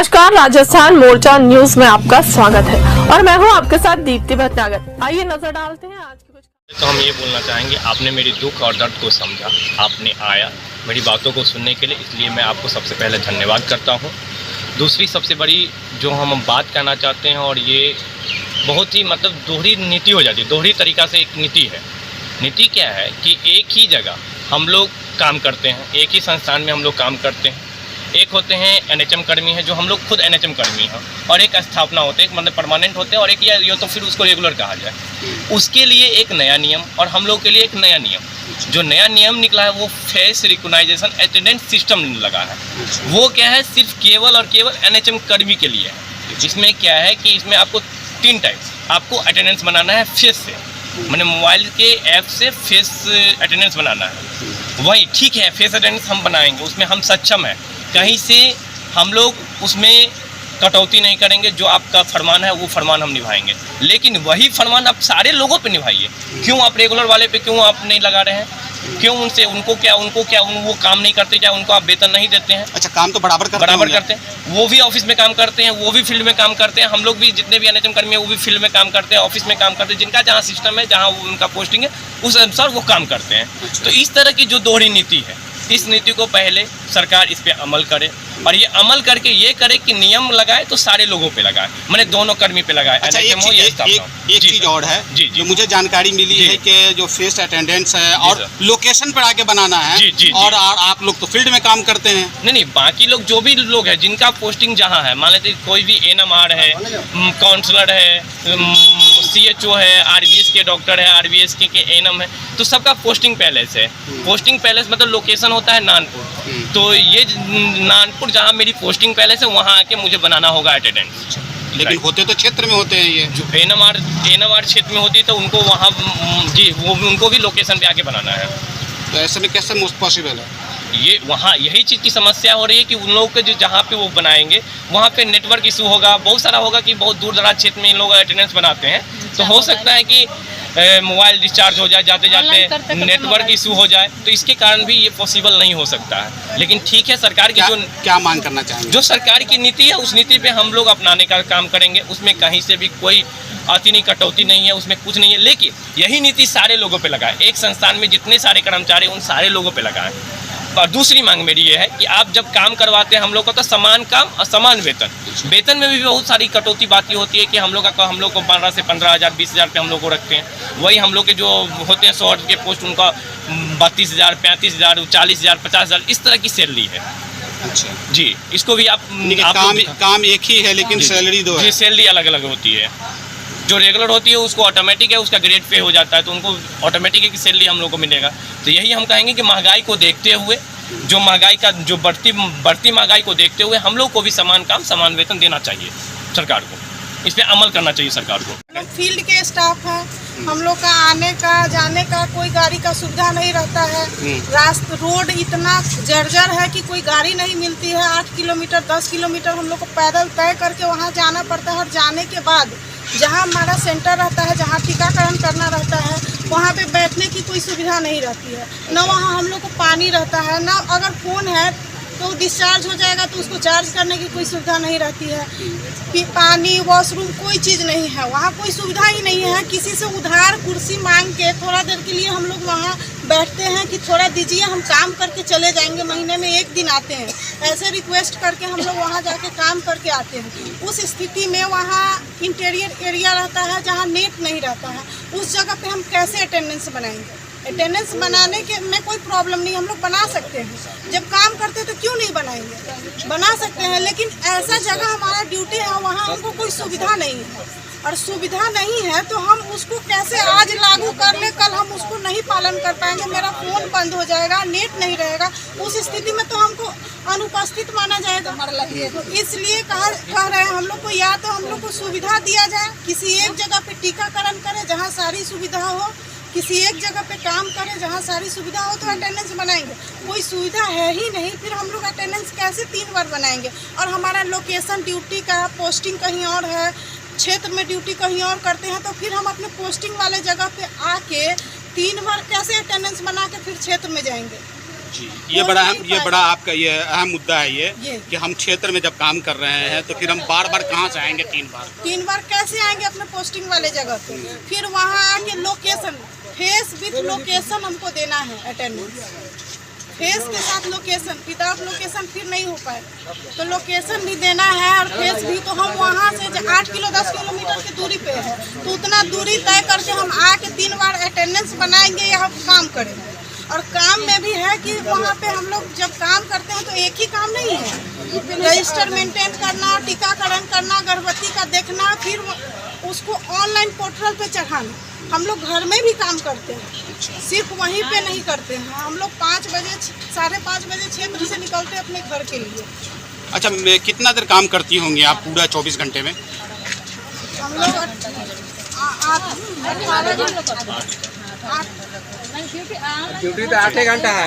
नमस्कार, राजस्थान मोर्चा न्यूज में आपका स्वागत है और मैं हूं आपके साथ दीप्ति भटनागर। आइए नजर डालते हैं आज की कुछ। तो हम ये बोलना चाहेंगे, आपने मेरी दुख और दर्द को समझा, आपने आया मेरी बातों को सुनने के लिए, इसलिए मैं आपको सबसे पहले धन्यवाद करता हूँ। दूसरी सबसे बड़ी जो हम बात करना चाहते हैं, और ये बहुत ही दोहरी नीति हो जाती है, दोहरी तरीक़ा से एक नीति है। नीति क्या है कि एक ही जगह हम लोग काम करते हैं, एक ही संस्थान में हम लोग काम करते हैं। एक होते हैं एनएचएम कर्मी हैं, जो हम लोग खुद एनएचएम कर्मी हैं, और एक स्थापना होते हैं, एक परमानेंट होते हैं, और एक या तो फिर उसको रेगुलर कहा जाए। उसके लिए एक नया नियम और हम लोग के लिए एक नया नियम। जो नया नियम निकला है वो फेस रिकॉग्नाइजेशन अटेंडेंस सिस्टम लगा है। वो क्या है, सिर्फ केवल और केवल एनएचएम कर्मी के लिए है। इसमें क्या है कि इसमें आपको 3 टाइप आपको अटेंडेंस बनाना है फेस से, मैंने मोबाइल के ऐप से फेस अटेंडेंस बनाना है। वही ठीक है, फेस अटेंडेंस हम बनाएंगे, उसमें हम सक्षम हैं, कहीं से हम लोग उसमें कटौती नहीं करेंगे। जो आपका फरमान है वो फरमान हम निभाएंगे, लेकिन वही फरमान आप सारे लोगों पे निभाइए। क्यों आप रेगुलर वाले पे क्यों आप नहीं लगा रहे हैं? क्यों उनको क्या वो काम नहीं करते, क्या उनको आप वेतन नहीं देते हैं? अच्छा, काम तो बराबर करते हैं। वो भी ऑफिस में काम करते हैं, वो भी फील्ड में काम करते हैं। हम लोग भी जितने भी एनएचएम कर्मी हैं वो भी फील्ड में काम करते हैं, ऑफिस में काम करते हैं। जिनका जहाँ सिस्टम है, जहाँ उनका पोस्टिंग है, उस अनुसार वो काम करते हैं। तो इस तरह की जो दोहरी नीति है, इस नीति को पहले सरकार इस पे अमल करे, और ये अमल करके ये करे कि नियम लगाए तो सारे लोगों पे लगाए, मैंने दोनों कर्मी पे लगाए। अच्छा, एक चीज और है जो मुझे जानकारी मिली है कि जो फेस अटेंडेंस है और लोकेशन पर आके बनाना है, और आप लोग तो फील्ड में काम करते हैं। नहीं, बाकी लोग जो भी लोग हैं जिनका पोस्टिंग जहाँ है, मान लेते कोई भी एनएमआर है, काउंसलर है, सीएचओ है, आरबीएस के डॉक्टर है, आरबीएस के एएनएम है, तो सबका पोस्टिंग पैलेस है। पोस्टिंग पैलेस मतलब लोकेशन होता है नानपुर। तो ये नानपुर जहाँ मेरी पोस्टिंग पैलेस है, वहाँ आके मुझे बनाना होगा अटेंडेंस। लेकिन होते तो क्षेत्र में होते हैं, ये जो एनएमआर क्षेत्र में होती है तो उनको वहाँ उनको भी लोकेशन पे आके बनाना है। तो ऐसे में कैसे मोस्ट पॉसिबल है? ये वहाँ यही चीज़ की समस्या हो रही है कि उन लोगों के जो जहाँ पे वो बनाएंगे वहाँ पे नेटवर्क इशू होगा, बहुत सारा होगा कि बहुत दूर दराज क्षेत्र में लोग अटेंडेंस बनाते हैं, तो हो सकता है कि मोबाइल डिस्चार्ज हो जाए, जाते जाते नेटवर्क इशू हो जाए, तो इसके कारण भी ये पॉसिबल नहीं हो सकता है। लेकिन ठीक है, सरकार की जो क्या मांग करना चाहेंगे, जो सरकार की नीति है उस नीति पे हम लोग अपनाने का काम करेंगे। उसमें कहीं से भी कोई आती नहीं, कटौती नहीं है, उसमें कुछ नहीं है। लेकिन यही नीति सारे लोगों पे लगाए, एक संस्थान में जितने सारे कर्मचारी उन सारे लोगों पे लगाएं। और दूसरी मांग मेरी ये है कि आप जब काम करवाते हैं हम लोग को, तो समान काम और समान वेतन। वेतन में भी बहुत सारी कटौती बातें होती है कि हम लोग को 12 से 15,000 20,000 पे हम लोग को रखते हैं। वही हम लोग के जो होते हैं 100 के पोस्ट, उनका 32,000 35,000 40,000 50,000 इस तरह की सैलरी है। अच्छा जी, इसको भी आप काम एक ही है, लेकिन सैलरी दो है। सैलरी अलग अलग होती है। जो रेगुलर होती है उसको ऑटोमेटिक है, उसका ग्रेड पे हो जाता है, तो उनको ऑटोमेटिक की सैलरी हम लोग को मिलेगा। तो यही हम कहेंगे कि महंगाई को देखते हुए, जो महंगाई का जो बढ़ती महंगाई को देखते हुए हम लोग को भी समान काम समान वेतन देना चाहिए सरकार को। इस पर अमल करना चाहिए सरकार को। फील्ड के स्टाफ हैं, हम लोग का आने का जाने का कोई गाड़ी का सुविधा नहीं रहता है। रोड इतना जर्जर है कि कोई गाड़ी नहीं मिलती है। 8 किलोमीटर 10 किलोमीटर हम लोग को पैदल तय करके वहाँ जाना पड़ता है, और जाने के बाद जहाँ हमारा सेंटर रहता है, जहाँ टीकाकरण करना रहता है, वहाँ पे बैठने की कोई सुविधा नहीं रहती है। न वहाँ हम लोग को पानी रहता है, न अगर फ़ोन है तो डिस्चार्ज हो जाएगा तो उसको चार्ज करने की कोई सुविधा नहीं रहती है। पानी, वॉशरूम, कोई चीज़ नहीं है वहाँ, कोई सुविधा ही नहीं है। किसी से उधार कुर्सी मांग के थोड़ा देर के लिए हम लोग वहाँ बैठते हैं कि थोड़ा दीजिए, हम काम करके चले जाएंगे, महीने में 1 दिन आते हैं, ऐसे रिक्वेस्ट करके हम लोग वहाँ जाके काम करके आते हैं। उस स्थिति में वहाँ इंटीरियर एरिया रहता है जहाँ नेट नहीं रहता है, उस जगह पे हम कैसे अटेंडेंस बनाएंगे? अटेंडेंस बनाने के में कोई प्रॉब्लम नहीं, हम लोग बना सकते हैं। जब काम करते हैं तो क्यों नहीं बनाएंगे? बना सकते हैं, लेकिन ऐसा जगह हमारा ड्यूटी है, वहाँ हमको कोई सुविधा नहीं है, और सुविधा नहीं है तो हम उसको कैसे आज लागू कर ले, कल हम उसको नहीं पालन कर पाएंगे, मेरा फ़ोन बंद हो जाएगा, नेट नहीं रहेगा, उस स्थिति में तो हमको अनुपस्थित माना जाएगा। तो इसलिए कह रहे हैं हम लोग को, या तो हम लोग को सुविधा दिया जाए, किसी एक जगह पे टीकाकरण करें जहाँ सारी सुविधा हो, किसी एक जगह पे काम करें जहाँ सारी सुविधा हो, तो अटेंडेंस बनाएंगे। कोई सुविधा है ही नहीं, फिर हम लोग अटेंडेंस कैसे 3 बार बनाएंगे? और हमारा लोकेशन ड्यूटी का, पोस्टिंग कहीं और है, क्षेत्र में ड्यूटी कहीं और करते हैं, तो फिर हम अपने पोस्टिंग वाले जगह पे आके 3 बार कैसे अटेंडेंस बना के फिर क्षेत्र में जाएंगे? जी, ये बड़ा आपका ये अहम मुद्दा है ये कि हम क्षेत्र में जब काम कर रहे हैं तो फिर हम बार बार कहाँ से आएंगे 3 बार कैसे आएंगे अपने पोस्टिंग वाले जगह पे। फिर वहाँ आके लोकेशन फेस विथ लोकेशन हमको देना है अटेंडेंस, फेस के साथ लोकेशन, विदाउट लोकेशन फिर नहीं हो पाए, तो लोकेशन भी देना है और फेस भी। तो हम वहाँ से 8 किलो 10 किलोमीटर की दूरी पे है, तो उतना दूरी तय करके हम आके 3 बार अटेंडेंस बनाएंगे या हम काम करेंगे। और काम में भी है कि वहाँ पे हम लोग जब काम करते हैं तो एक ही काम नहीं है, रजिस्टर मेंटेन करना, टीकाकरण करना, गर्भवती का देखना, फिर उसको ऑनलाइन पोर्टल पे चढ़ाना। हम लोग घर में भी काम करते हैं, सिर्फ वहीं पे नहीं करते हैं। हम लोग 5 बजे 5:30 बजे क्षेत्र से निकलते हैं अपने घर के लिए। अच्छा, कितना देर काम करती होंगी आप पूरा 24 घंटे में? हम लोग 18 ड्यूटी तो 8 घंटा है।